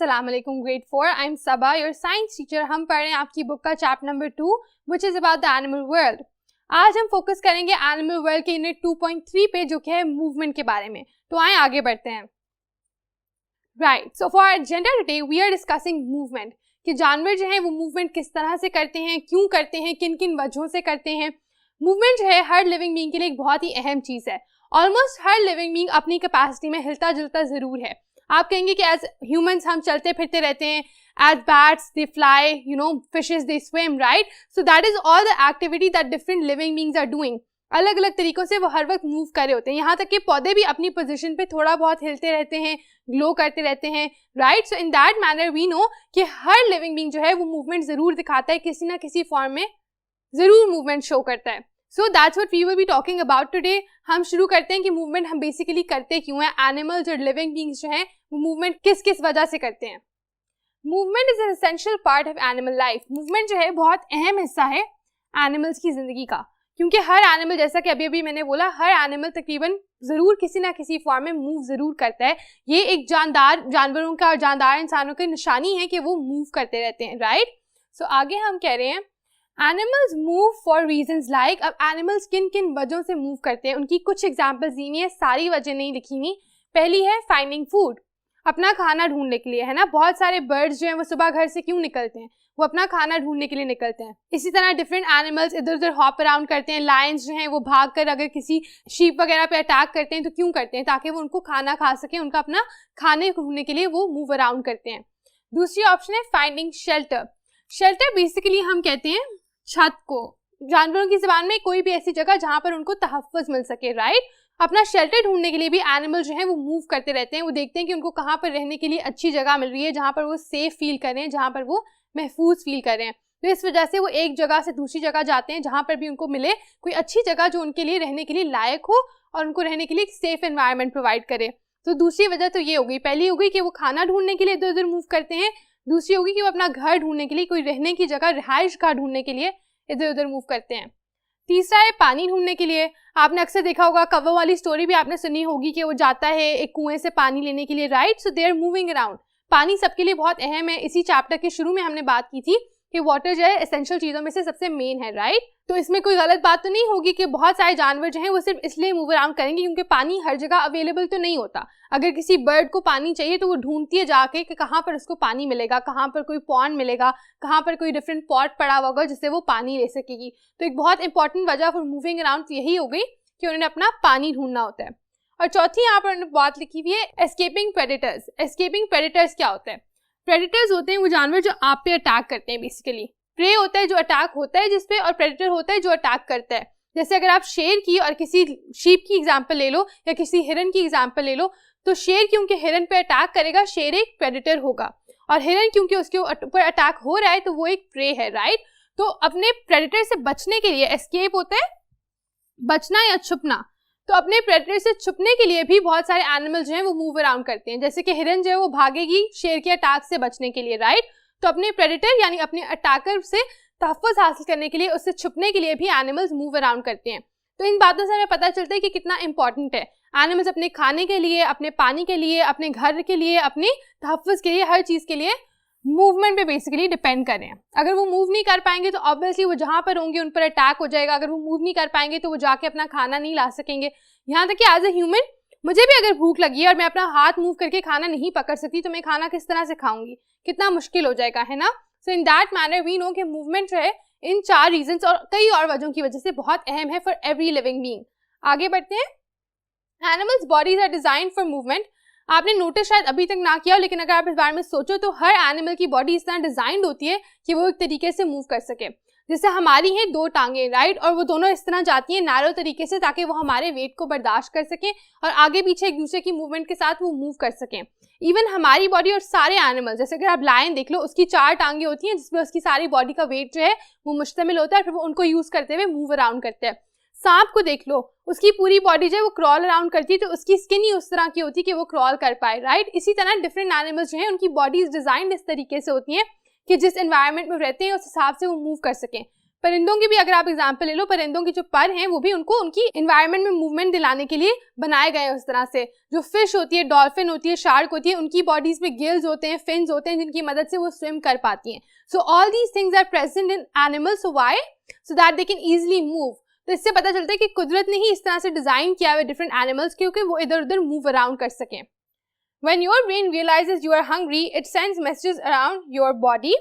अस्सलाम वालेकुम grade 4 I am Saba your science teacher. हम पढ़ रहे हैं आपकी बुक का chapter number 2 which is about the animal world. आज हम फोकस करेंगे एनिमल वर्ल्ड के यूनिट 2.3 पे जो कि है मूवमेंट के बारे में। तो आए आगे बढ़ते हैं। Right, so for our agenda today we are discussing movement कि जानवर जो है वो मूवमेंट किस तरह से करते हैं, क्यों करते हैं, किन किन वजहों से करते हैं। मूवमेंट जो है हर लिविंग बीइंग के लिए एक बहुत ही अहम चीज़ है। ऑलमोस्ट हर लिविंग बीइंग अपनी कैपेसिटी में हिलता जुलता ज़रूर है। आप कहेंगे कि एज ह्यूमंस हम चलते फिरते रहते हैं, as bats they fly, you know, fishes they swim, right. So that is all the activity that different living beings are doing. अलग अलग तरीकों से वो हर वक्त मूव कर रहे होते हैं। यहाँ तक कि पौधे भी अपनी पोजीशन पे थोड़ा बहुत हिलते रहते हैं, ग्लो करते रहते हैं, right. So in that manner we know कि हर लिविंग बीइंग जो है वो मूवमेंट जरूर दिखाता है, किसी ना किसी फॉर्म में जरूर मूवमेंट शो करता है। So that's what we will be talking about today. हम शुरू करते हैं कि मूवमेंट हम बेसिकली करते क्यों हैं, एनिमल्स और लिविंग बीइंग्स जो हैं वो मूवमेंट किस किस वजह से करते हैं। Movement is an essential part of animal life. Movement जो है बहुत अहम हिस्सा है एनिमल्स की जिंदगी का, क्योंकि हर एनिमल, जैसा कि अभी मैंने बोला, हर एनिमल तकरीबन जरूर किसी ना किसी फॉर्म में मूव जरूर करता है। ये एक जानदार जानवरों का और जानदार इंसानों की निशानी है कि वो मूव करते रहते हैं, राइट। सो आगे हम कह रहे हैं animals move for reasons like. अब एनिमल्स किन किन वजहों से मूव करते हैं उनकी कुछ एग्जांपल्स दी हुई है, सारी वजह नहीं लिखी हुई। पहली है फाइंडिंग फूड, अपना खाना ढूंढने के लिए, है ना। बहुत सारे बर्ड्स जो हैं वो सुबह घर से क्यों निकलते हैं, वो अपना खाना ढूंढने के लिए निकलते हैं। इसी तरह डिफरेंट एनिमल्स इधर उधर हॉप अराउंड करते हैं। लायंस जो हैं वो भाग कर अगर किसी शीप वगैरह पे अटैक करते हैं तो क्यों करते हैं, ताकि वो उनको खाना खा सकें, उनका अपना खाने ढूंढने के लिए वो मूव अराउंड करते हैं। दूसरी ऑप्शन है फाइंडिंग शेल्टर। शेल्टर बेसिकली हम कहते हैं छत को, जानवरों की ज़बान में कोई भी ऐसी जगह जहां पर उनको तहफ़्फ़ुज़ मिल सके, राइट। अपना शेल्टर ढूंढने के लिए भी एनिमल जो है वो मूव करते रहते हैं। वो देखते हैं कि उनको कहाँ पर रहने के लिए अच्छी जगह मिल रही है, जहाँ पर वो सेफ फील कर रहे हैं, जहाँ पर वो महफूज फील कर रहे हैं। तो इस वजह से वो एक जगह से दूसरी जगह जाते हैं जहाँ पर भी उनको मिले कोई अच्छी जगह जो उनके लिए रहने के लिए लायक हो और उनको रहने के लिए एक सेफ एनवायरनमेंट प्रोवाइड करे। तो दूसरी वजह तो ये हो गई। पहली हो गई कि वो खाना ढूंढने के लिए इधर उधर मूव करते हैं। दूसरी होगी कि वो अपना घर ढूंढने के लिए, कोई रहने की जगह, रिहाइश गाह ढूंढने के लिए इधर उधर मूव करते हैं। तीसरा है पानी ढूंढने के लिए। आपने अक्सर देखा होगा, कव्वा वाली स्टोरी भी आपने सुनी होगी कि वो जाता है एक कुएं से पानी लेने के लिए, right. So they are moving around. पानी सबके लिए बहुत अहम है। इसी चैप्टर के शुरू में हमने बात की थी कि वाटर जो है एसेंशियल चीज़ों में से सबसे मेन है, राइट। तो इसमें कोई गलत बात तो नहीं होगी कि बहुत सारे जानवर जो हैं वो सिर्फ इसलिए मूव अराउंड करेंगे क्योंकि पानी हर जगह अवेलेबल तो नहीं होता। अगर किसी बर्ड को पानी चाहिए तो वो ढूंढती है जाके कि कहाँ पर उसको पानी मिलेगा, कहाँ पर कोई पॉन्ड मिलेगा, कहाँ पर कोई डिफरेंट पॉट पड़ा हुआ होगा जिससे वो पानी ले सकेगी। तो एक बहुत इंपॉर्टेंट वजह फॉर मूविंग अराउंड यही हो गई कि उन्होंने अपना पानी ढूंढना होता है। और चौथी यहाँ पर उन्होंने बात लिखी हुई है एस्केपिंग प्रेडेटर्स। एस्केपिंग प्रेडेटर्स क्या होता है? प्रेडेटर्स होते हैं वो जानवर जो आप पे अटैक करते हैं। बेसिकली प्रे होता है जो अटैक होता है जिसपे, और प्रेडेटर होता है जो अटैक करता है। जैसे अगर आप शेर की और किसी शीप की एग्जांपल ले लो या किसी हिरन की एग्जांपल ले लो, तो शेर क्योंकि हिरन पे अटैक करेगा, शेर एक प्रेडेटर होगा, और हिरन क्योंकि उसके ऊपर अटैक हो रहा है तो वो एक प्रे है, राइट। तो अपने प्रेडेटर से बचने के लिए, एस्केप होता है बचना या छुपना, तो अपने प्रेडेटर से छुपने के लिए भी बहुत सारे एनिमल जो हैं वो मूव अराउंड करते हैं। जैसे कि हिरन जो है वो भागेगी शेर के अटैक से बचने के लिए, राइट। तो अपने प्रेडेटर यानी अपने अटैकर से तहफ़्फ़ुज़ हासिल करने के लिए, उससे छुपने के लिए भी एनिमल्स मूव अराउंड करते हैं। तो इन बातों से हमें पता चलता है कि कितना इंपॉर्टेंट है एनिमल्स अपने खाने के लिए, अपने पानी के लिए, अपने घर के लिए, अपने तहफ़्फ़ुज़ के लिए, हर चीज़ के लिए मूवमेंट पे बेसिकली डिपेंड कर रहे हैं। अगर वो मूव नहीं कर पाएंगे तो ऑब्वियसली वो जहाँ पर होंगे उन पर अटैक हो जाएगा। अगर वो मूव नहीं कर पाएंगे तो वो जाके अपना खाना नहीं ला सकेंगे। यहाँ तक कि एज ए ह्यूमन मुझे भी अगर भूख लगी है और मैं अपना हाथ मूव करके खाना नहीं पकड़ सकती तो मैं खाना किस तरह से खाऊंगी, कितना मुश्किल हो जाएगा, है ना। So in that manner we know कि मूवमेंट जो है इन 4 रीजंस और कई और वजहों की वजह से बहुत अहम है फॉर एवरी लिविंग बीइंग। आगे बढ़ते हैं। Animals bodies are design for movement. आपने नोटिस शायद अभी तक ना किया, लेकिन अगर आप इस बारे में सोचो तो हर एनिमल की बॉडी इस तरह डिजाइंड होती है कि वो एक तरीके से मूव कर सके। जैसे हमारी हैं 2 टांगे, राइट, और वो दोनों इस तरह जाती हैं नैरो तरीके से ताकि वो हमारे वेट को बर्दाश्त कर सकें और आगे पीछे एक दूसरे की मूवमेंट के साथ वो मूव कर सकें। इवन हमारी बॉडी और सारे एनिमल, जैसे अगर आप लायन देख लो, उसकी 4 टांगे होती हैं जिसमें उसकी सारी बॉडी का वेट जो है वो मुश्तमिल होता है, फिर वो उनको यूज करते हुए मूव अराउंड करते हैं। सांप को देख लो, उसकी पूरी बॉडी जो है वो क्रॉल अराउंड करती है, तो उसकी स्किन ही उस तरह की होती है कि वो क्रॉल कर पाए, राइट। इसी तरह डिफरेंट एनिमल्स जो हैं उनकी बॉडीज डिजाइंड इस तरीके से होती हैं कि जिस एनवायरनमेंट में रहते हैं उस हिसाब से वो मूव कर सकें। परिंदों की भी अगर आप एग्जांपल ले लो, परिंदों की जो पर हैं वो भी उनको उनकी एनवायरनमेंट में मूवमेंट दिलाने के लिए बनाए गए हैं उस तरह से। जो फिश होती है, डॉल्फिन होती है, शार्क होती है, उनकी बॉडीज में गिल्स होते हैं, फिन्स होते हैं, जिनकी मदद से वो स्विम कर पाती हैं। So all these things are present in animals. So why? So that they can easily move. तो इससे पता चलता है कि कुदरत ने ही इस तरह से डिजाइन किया हुआ डिफरेंट एनिमल्स क्योंकि वो इधर उधर मूव अराउंड कर सकें। When your brain realizes you are hungry, it sends messages around your body.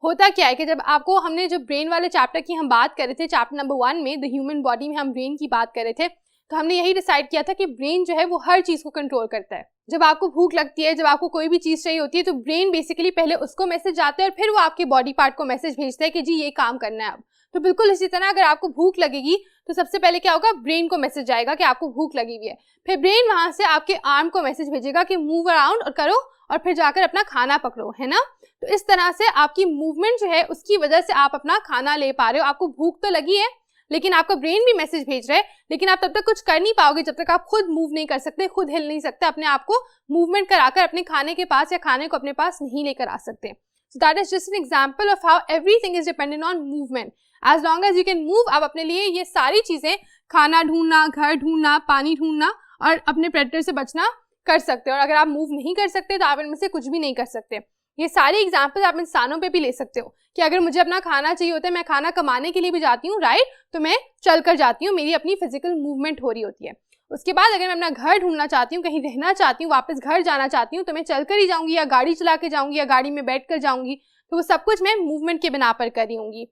होता क्या है कि जब आपको हमने जो ब्रेन वाले चैप्टर की हम बात कर रहे थे, चैप्टर नंबर 1 में द ह्यूमन बॉडी में हम ब्रेन की बात कर रहे थे, तो हमने यही डिसाइड किया था कि ब्रेन जो है वो हर चीज को कंट्रोल करता है। जब आपको भूख लगती है, जब आपको कोई भी चीज चाहिए होती है, तो ब्रेन बेसिकली पहले उसको मैसेज जाता है और फिर वो आपके बॉडी पार्ट को मैसेज भेजता है कि जी ये काम करना है अब। तो बिल्कुल इसी तरह अगर आपको भूख लगेगी तो सबसे पहले क्या होगा, ब्रेन को मैसेज जाएगा कि आपको भूख लगी हुई है। फिर ब्रेन वहां से आपके आर्म को मैसेज भेजेगा कि मूव अराउंड और करो, और फिर जाकर अपना खाना पकड़ो, है ना। तो इस तरह से आपकी मूवमेंट जो है उसकी वजह से आप अपना खाना ले पा रहे हो। आपको भूख तो लगी है लेकिन आपका ब्रेन भी मैसेज भेज रहा है, लेकिन आप तब तक कुछ कर नहीं पाओगे जब तक आप खुद मूव नहीं कर सकते, खुद हिल नहीं सकते, अपने आप को मूवमेंट कराकर अपने खाने के पास या खाने को अपने पास नहीं लेकर आ सकते। So that is just an example of how everything is dependent on movement. As long as you can move, आप अपने लिए ये सारी चीजें, खाना ढूंढना, घर ढूंढना, पानी ढूंढना और अपने प्रेडेटर से बचना कर सकते हो। और अगर आप मूव नहीं कर सकते तो आप इनमें से कुछ भी नहीं कर सकते। ये सारी एग्जाम्पल आप इंसानों पे भी ले सकते हो कि अगर मुझे अपना खाना चाहिए होता है, मैं खाना कमाने के लिए भी जाती हूँ, राइट, तो मैं चल कर जाती हूँ, मेरी अपनी फिजिकल मूवमेंट हो रही होती है। उसके बाद अगर मैं अपना घर ढूंढना चाहती हूँ, कहीं रहना चाहती हूँ, वापस घर जाना चाहती हूँ, तो मैं चल कर ही जाऊंगी या गाड़ी चला के जाऊंगी या गाड़ी में बैठ कर जाऊंगी। तो वो सब कुछ मैं मूवमेंट के बिना पर कर रही होंगी।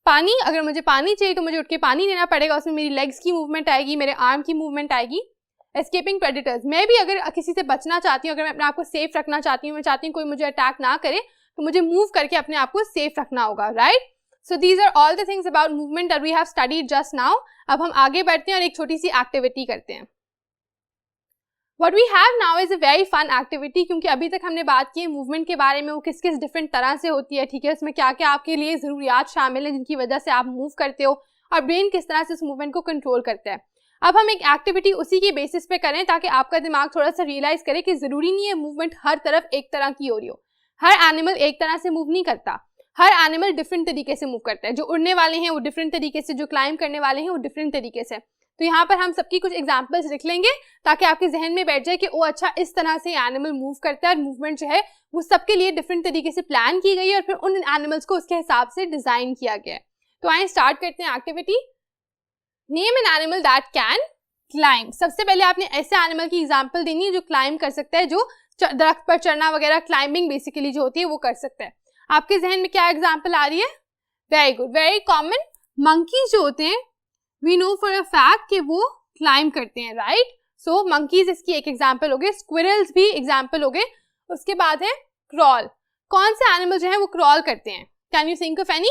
पानी, अगर मुझे पानी चाहिए तो मुझे उठ के पानी लेना पड़ेगा, उसमें मेरी लेग्स की मूवमेंट आएगी, मेरे आर्म की मूवमेंट आएगी। एस्केपिंग प्रेडेटर्स, मैं भी अगर किसी से बचना चाहती हूँ, अगर मैं अपने आप को सेफ रखना चाहती हूँ, मैं चाहती हूँ कोई मुझे अटैक ना करे, तो मुझे मूव करके अपने आप को सेफ रखना होगा, right. So these are all the things about movement that we have studied just now. अब हम आगे बढ़ते हैं और एक छोटी सी एक्टिविटी करते हैं। What we have now is a very fun activity, क्योंकि अभी तक हमने बात की है मूवमेंट के बारे में, वो किस किस डिफरेंट तरह से होती है, ठीक है, उसमें क्या क्या आपके लिए ज़रूरियात शामिल है जिनकी वजह से आप मूव करते हो और ब्रेन किस तरह से उस मूवमेंट को कंट्रोल करता है। अब हम एक एक्टिविटी उसी की बेसिस पे करें ताकि आपका दिमाग थोड़ा सा रियलाइज करे कि ज़रूरी नहीं है मूवमेंट हर तरफ एक तरह की हो रही हो। हर एनिमल एक तरह से मूव नहीं करता, हर एनिमल डिफरेंट तरीके से मूव करता है। जो उड़ने वाले हैं वो डिफरेंट तरीके से, जो क्लाइंब करने वाले हैं वो डिफरेंट तरीके से। तो यहाँ पर हम सबकी कुछ एग्जांपल्स लिख लेंगे ताकि आपके जहन में बैठ जाए कि ओ अच्छा, इस तरह से एनिमल मूव करता है और मूवमेंट जो है वो सबके लिए डिफरेंट तरीके से प्लान की गई है और फिर उन एनिमल्स को उसके हिसाब से डिजाइन किया गया है। तो आइए स्टार्ट करते हैं activity. Name an animal that can climb. सबसे पहले आपने ऐसे एनिमल की एग्जाम्पल देनी है जो क्लाइंब कर सकता है, जो दरख्त पर चढ़ना वगैरह, क्लाइंबिंग बेसिकली जो होती है वो कर सकता है। आपके जहन में क्या एग्जाम्पल आ रही है? Very good, very common. Monkeys जो होते हैं, we know for a fact कि वो क्लाइंब करते हैं, राइट। सो मंकीज इसकी एक एग्जाम्पल हो गए, स्क्विरल्स भी एग्जाम्पल हो गए। उसके बाद है क्रॉल। कौन से एनिमल जो है वो क्रॉल करते हैं? Can you think of any?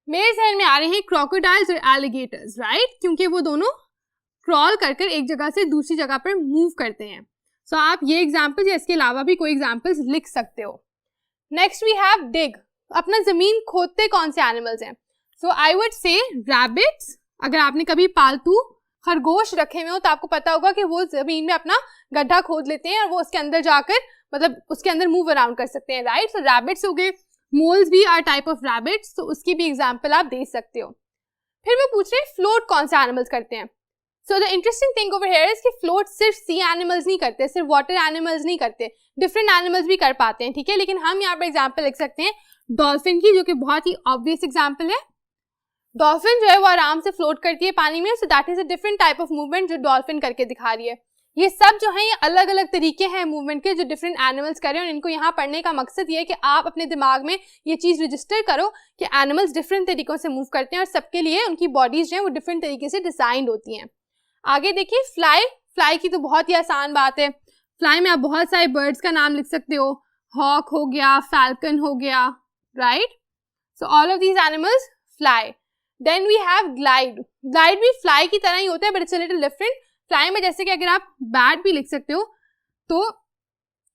मेरे जहन में आ रहे हैं क्रोकोडाइल्स और एलिगेटर्स, राइट, क्योंकि वो दोनों क्रॉल कर एक जगह से दूसरी जगह पर मूव करते हैं। सो आप ये एग्जाम्पल या इसके अलावा भी कोई एग्जाम्पल्स लिख सकते हो। नेक्स्ट वी हैव डिग। अपना जमीन खोदते कौन से एनिमल्स हैं? सो आई वुड से रैबिट्स। अगर आपने कभी पालतू खरगोश रखे हुए हो तो आपको पता होगा कि वो जमीन में अपना गड्ढा खोद लेते हैं और वो उसके अंदर जाकर, मतलब उसके अंदर मूव अराउंड कर सकते हैं, राइट। सो रैबिट्स हो गए। मोल्स भी आर टाइप ऑफ रैबिट्स, तो उसकी भी एग्जाम्पल आप दे सकते हो। फिर वो पूछ रहे हैं फ्लोट कौन से एनिमल्स करते हैं। So the interesting thing over here is कि फ्लोट सिर्फ सी एनिमल्स नहीं करते, सिर्फ वाटर एनिमल्स नहीं करते, डिफरेंट एनिमल्स भी कर पाते हैं, ठीक है। लेकिन हम यहाँ पर एग्जाम्पल लिख सकते हैं डॉल्फिन की, जो कि बहुत ही ऑब्वियस एग्जाम्पल है। डॉल्फिन जो है वो आराम से फ्लोट करती है पानी में, सो that is a different type of movement जो डॉल्फिन करके दिखा रही है। ये सब जो है ये अलग अलग तरीके हैं मूवमेंट के जो डिफरेंट एनिमल्स कर रहे हैं, और इनको यहाँ पढ़ने का मकसद ये है कि आप अपने दिमाग में ये चीज रजिस्टर करो कि एनिमल्स डिफरेंट तरीकों से मूव करते हैं और सबके लिए उनकी बॉडीज जो है वो डिफरेंट तरीके से डिजाइंड होती हैं। आगे देखिए फ्लाई। फ्लाई की तो बहुत ही आसान बात है। फ्लाई में आप बहुत सारे बर्ड्स का नाम लिख सकते हो। हॉक हो गया, फैल्कन हो गया, right. So all of these animals fly. Then we have glide. Glide भी फ्लाई की तरह ही होता है but it's a little different. Fly में जैसे कि अगर आप बैट भी लिख सकते हो, तो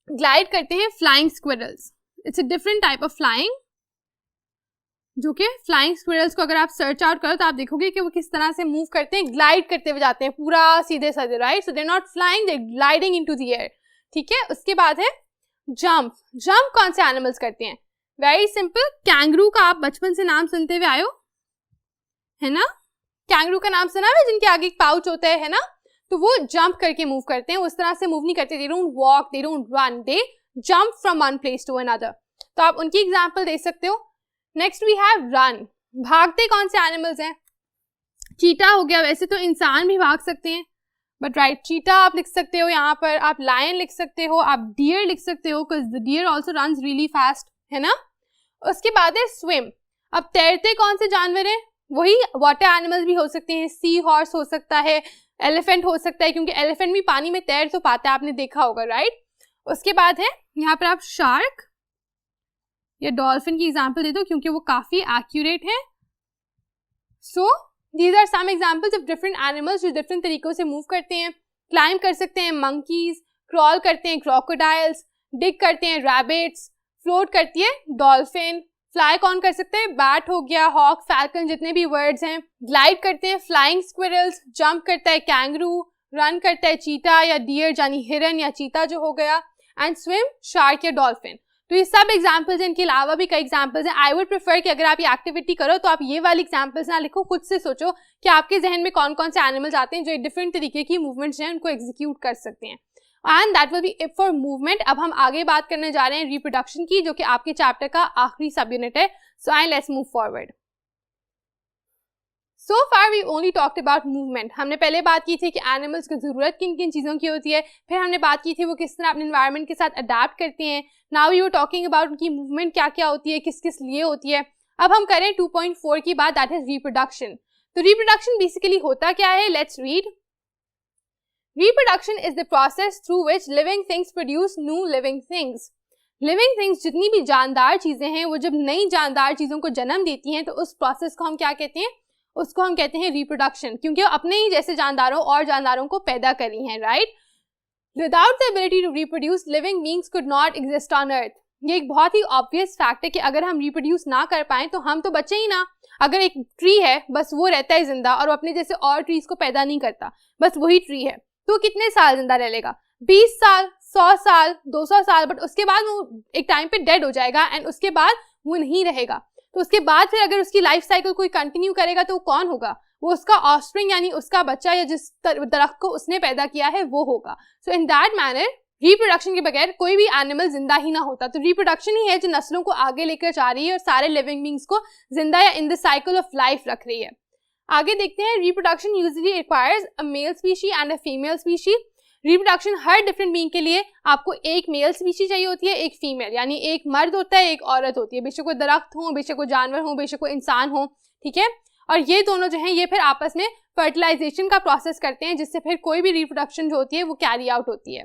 ग्लाइड करते हैं flying squirrels. It's a different type of flying, जो कि फ्लाइंग स्क्विरल्स को अगर आप सर्च आउट करो तो आप देखोगे कि वो किस तरह से मूव करते हैं, ग्लाइड करते हुए जाते हैं पूरा सीधे साधे, right. So they not flying, they gliding into the air, ठीक है। उसके बाद है जंप। जंप कौन से एनिमल्स करते हैं? वेरी सिंपल, कैंगरू का आप बचपन से नाम सुनते हुए आए हो, है ना। कैंगरू का नाम सुना है, जिनके आगे एक पाउच होता है ना, तो वो जंप करके मूव करते हैं, उस तरह से मूव नहीं करते, they don't walk, they don't run, they jump from one place to another. तो आप उनकी एग्जांपल दे सकते हो। Next we have run. भागते कौन से एनिमल्स हैं? चीता हो गया, वैसे तो इंसान भी भाग सकते हैं बट राइट, चीता आप लिख सकते हो यहाँ पर, आप लायन लिख सकते हो, आप डियर लिख सकते हो because the deer also runs really fast, है ना। उसके बाद है स्विम। अब तैरते कौन से जानवर हैं? वही वाटर एनिमल्स भी हो सकते हैं, सी हॉर्स हो सकता है, एलिफेंट हो सकता है, क्योंकि एलिफेंट भी पानी में तैर तो पाता है, आपने देखा होगा, राइट। उसके बाद है यहाँ पर आप शार्क या डॉल्फिन की एग्जांपल दे दो क्योंकि वो काफी एक्यूरेट है। So these are some examples of different animals जो डिफरेंट तरीकों से मूव करते हैं। क्लाइंब कर सकते हैं मंकीज, क्रॉल करते हैं क्रोकोडाइल्स, डिग करते हैं रैबिट्स, फ्लोट करती है डॉल्फिन, फ्लाई कौन कर सकते हैं? बैट हो गया, हॉक, फैल्कन, जितने भी वर्ड्स हैं। ग्लाइड करते हैं फ्लाइंग स्क्विरल्स, जंप करता है कैंगरू, रन करता है चीता या डियर यानी हिरन या चीता जो हो गया, एंड स्विम शार्क या डॉल्फिन। तो ये सब एग्जाम्पल्स हैं, इनके अलावा भी कई एग्जाम्पल्स हैं। आई वुड प्रेफर कि अगर आप ये एक्टिविटी करो तो आप ये वाली एग्जाम्पल्स ना लिखो, खुद से सोचो कि आपके जहन में कौन कौन से एनिमल्स आते हैं जो डिफरेंट तरीके की मूवमेंट्स हैं उनको एग्जीक्यूट कर सकते हैं। And that will be it for movement. अब हम आगे बात करने जा रहे हैं रिप्रोडक्शन की, जो कि आपके चैप्टर का आखिरी सब यूनिट है। So I let's move forward. So far we only talked about movement. हमने पहले बात की थी कि एनिमल्स को जरूरत किन किन चीज़ों की होती है, फिर हमने बात की थी वो किस तरह अपने एनवायरनमेंट के साथ अडेप्ट करते हैं। Now we were talking about उनकी मूवमेंट क्या क्या होती है, किस किस लिए होती है। अब हम करें 2.4 की बात, दैट इज रिप्रोडक्शन। तो रिप्रोडक्शन बेसिकली होता क्या है? Let's read. Reproduction is the process through which living things produce new living things. Living things जितनी भी जानदार चीजें हैं वो जब नई जानदार चीजों को जन्म देती हैं तो उस प्रोसेस को हम क्या कहते हैं? उसको हम कहते हैं रिप्रोडक्शन, क्योंकि वो अपने ही जैसे जानदारों और जानदारों को पैदा कर रही हैं, right. Without the ability to reproduce living beings could not exist on earth. ये एक बहुत ही ऑब्वियस फैक्ट है कि अगर हम रिप्रोड्यूस ना कर पाए तो हम तो बचे ही ना। अगर एक ट्री है बस वो रहता है जिंदा और अपने जैसे और ट्रीज को पैदा नहीं करता, बस वही ट्री है, तो कितने साल जिंदा रह लेगा? 20 साल, 100 साल, 200 साल, बट उसके बाद वो एक टाइम पे डेड हो जाएगा एंड उसके बाद वो नहीं रहेगा। तो उसके बाद फिर अगर उसकी लाइफ साइकिल कोई कंटिन्यू करेगा तो वो कौन होगा? वो उसका ऑफस्प्रिंग यानी उसका बच्चा या जिस दरख्त को उसने पैदा किया है वो होगा। सो इन दैट मैनर रिप्रोडक्शन के बगैर कोई भी एनिमल जिंदा ही ना होता। तो रिप्रोडक्शन ही है जो नस्लों को आगे लेकर जा रही है और सारे लिविंग बींग्स को जिंदा या in the cycle of life रख रही है। आगे देखते हैं, reproduction usually requires a male species and a female species. Reproduction हर डिफरेंट बीइंग के लिए आपको एक मेल स्पीशी चाहिए होती है, एक फीमेल, यानी एक मर्द होता है, एक औरत होती है, बेशक वो दरख्त हो, बेशक वो जानवर हो, बेशक वो इंसान हो, ठीक है। और ये दोनों जो हैं ये फिर आपस में फर्टिलाइजेशन का प्रोसेस करते हैं जिससे फिर कोई भी रिप्रोडक्शन जो होती है वो कैरी आउट होती है।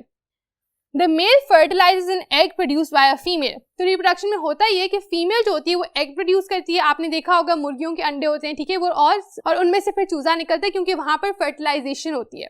The male fertilises an egg produce by a female. तो रिप्रोडक्शन में होता ये कि फीमेल जो होती है वो एग प्रोड्यूस करती है। आपने देखा होगा मुर्गियों के अंडे होते हैं, ठीक है, वो और उनमें से फिर चूजा निकलता है क्योंकि वहां पर फर्टिलाइजेशन होती है।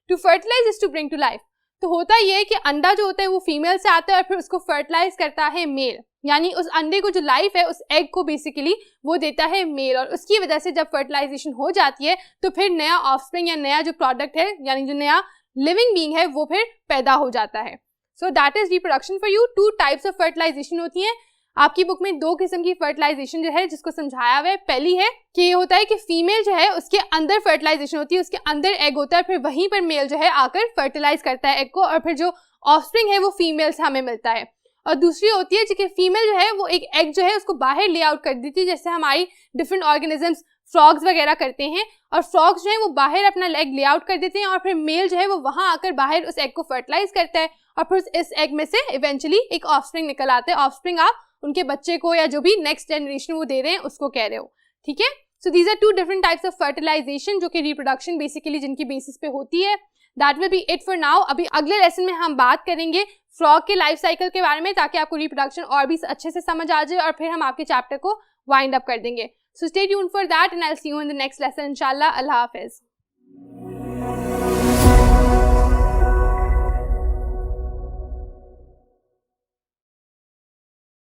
To fertilise is to bring to life. तो होता ये है कि अंडा जो होता है वो फीमेल से आता है और फिर उसको फर्टिलाइज करता है मेल, यानी उस अंडे को जो लाइफ है उस एग को बेसिकली वो देता है मेल, और उसकी वजह से जब फर्टिलाइजेशन हो जाती है तो फिर नया ऑफस्प्रिंग या नया जो प्रोडक्ट है यानी जो नया लिविंग बीइंग है वो फिर पैदा हो जाता है। So that is reproduction for you. 2 types of fertilisation होती हैं। आपकी बुक में 2 किस्म की फर्टिलाइजेशन जो है जिसको समझाया हुआ है। पहली है कि ये होता है कि फीमेल जो है उसके अंदर फर्टिलाइजेशन होती है, उसके अंदर एग होता है, फिर वहीं पर मेल जो है आकर फर्टिलाइज करता है एग को और फिर जो ऑफस्प्रिंग है वो फीमेल से हमें मिलता है। और दूसरी होती है कि फीमेल जो है वो एक एग जो है उसको बाहर ले आउट कर देती है, जैसे हमारी डिफरेंट ऑर्गेनिजम्स फ्रॉग्स वगैरह करते हैं, और फ्रॉग्स जो है वो बाहर अपना एग ले आउट कर देते हैं और फिर मेल जो है वो वहां आकर बाहर उस एग को फर्टिलाइज करता है और फिर इस एग में से इवेंचुअली एक ऑफस्प्रिंग निकल आता है। ऑफस्प्रिंग आप उनके बच्चे को या जो भी नेक्स्ट जनरेशन वो दे रहे हैं उसको कह रहे हो, ठीक है। So these are 2 different types of fertilisation जो कि रिप्रोडक्शन बेसिकली जिनकी बेसिस पे होती है। That will be it for now. अभी अगले लेसन में हम बात करेंगे फ्रॉग के लाइफ साइकिल के बारे में ताकि आपको रिप्रोडक्शन और भी अच्छे से समझ आ जाए और फिर हम आपके चैप्टर को वाइंड अप कर देंगे। So stay tuned for that and I will see you in the next lesson इंशाल्लाह। अल्लाह हाफिज।